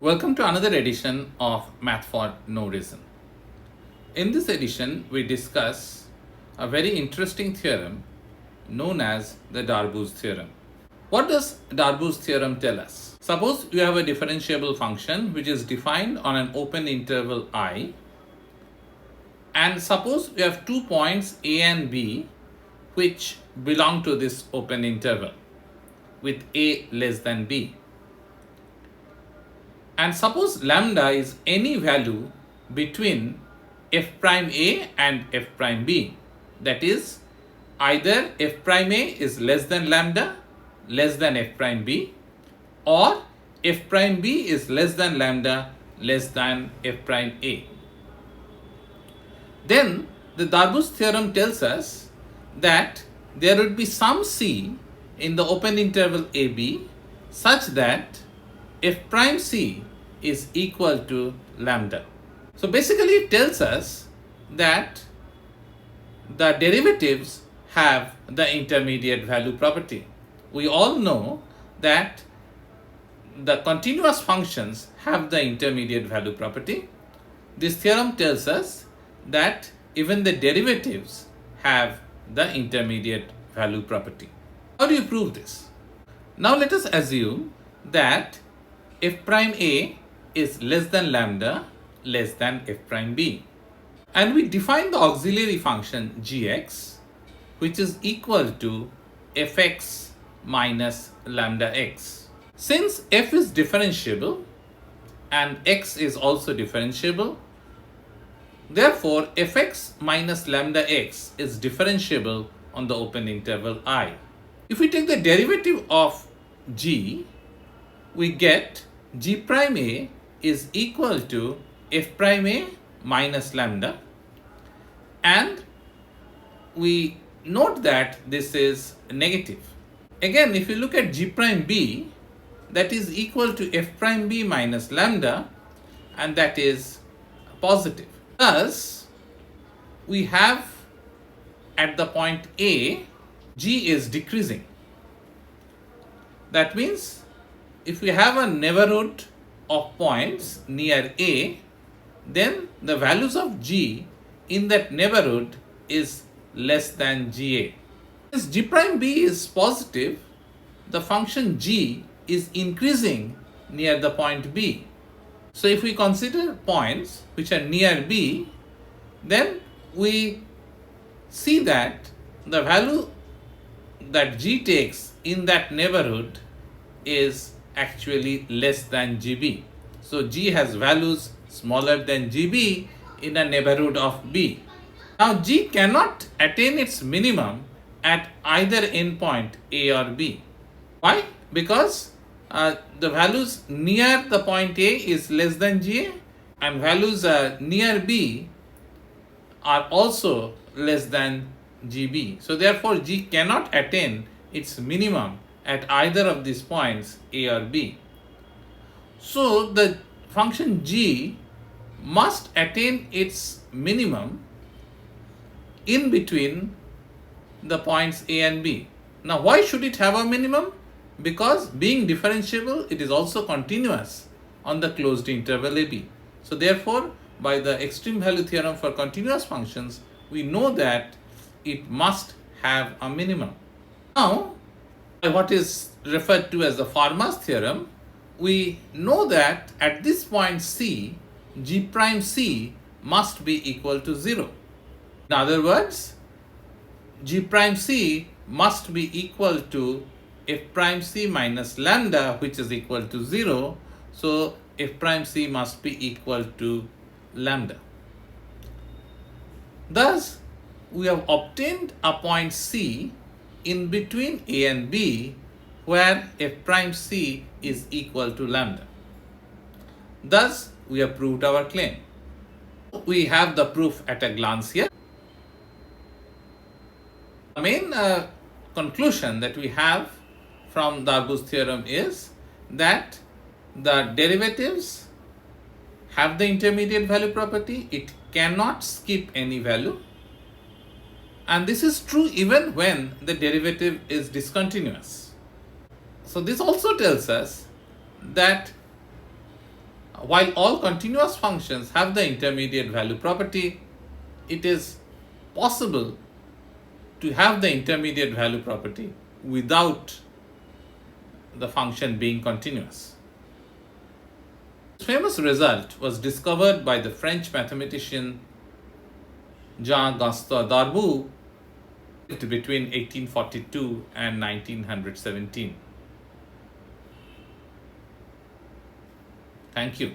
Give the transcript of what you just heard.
Welcome to another edition of Math for No Reason. In this edition, we discuss a very interesting theorem known as the Darboux's theorem. What does Darboux's theorem tell us? Suppose you have a differentiable function which is defined on an open interval I, and suppose we have 2 points A and B which belong to this open interval with A less than B. And suppose lambda is any value between f prime a and f prime b. That is, either f prime a is less than lambda, less than f prime b, or f prime b is less than lambda, less than f prime a. Then the Darboux theorem tells us that there would be some c in the open interval ab such that f prime c is equal to lambda. So basically it tells us that the derivatives have the intermediate value property. We all know that the continuous functions have the intermediate value property. This theorem tells us that even the derivatives have the intermediate value property. How do you prove this? Now let us assume that f prime a is less than lambda, less than f prime b. And we define the auxiliary function gx, which is equal to fx minus lambda x. Since f is differentiable and x is also differentiable, therefore fx minus lambda x is differentiable on the open interval I. If we take the derivative of g, we get g prime a is equal to f prime a minus lambda, and we note that this is negative. Again, if you look at g prime b, that is equal to f prime b minus lambda, and that is positive. Thus, we have at the point a, g is decreasing. That means if we have a neighborhood of points near a, then the values of g in that neighborhood is less than ga. Since g prime b is positive, the function g is increasing near the point b. So if we consider points which are near b, then we see that the value that g takes in that neighborhood is actually less than gb. So g has values smaller than gb in a neighborhood of b. Now g cannot attain its minimum at either endpoint a or b. Why? Because the values near the point a is less than ga, and values near b are also less than gb. So therefore g cannot attain its minimum at either of these points a or b. So the function g must attain its minimum in between the points a and b. Now why should it have a minimum? Because being differentiable, it is also continuous on the closed interval ab. So therefore, by the extreme value theorem for continuous functions, we know that it must have a minimum. Now, by what is referred to as the Fermat's theorem, we know that at this point c, g prime c must be equal to 0. In other words, g prime c must be equal to f prime c minus lambda, which is equal to 0. So f prime c must be equal to lambda. Thus, we have obtained a point c in between a and b where f prime c is equal to lambda. Thus, we have proved our claim. We have the proof at a glance here. The main conclusion that we have from Darboux's theorem is that the derivatives have the intermediate value property. It cannot skip any value. And this is true even when the derivative is discontinuous. So this also tells us that While all continuous functions have the intermediate value property, it is possible to have the intermediate value property without the function being continuous. This famous result was discovered by the French mathematician Jean-Gaston Darboux between 1842 and 1917. Thank you.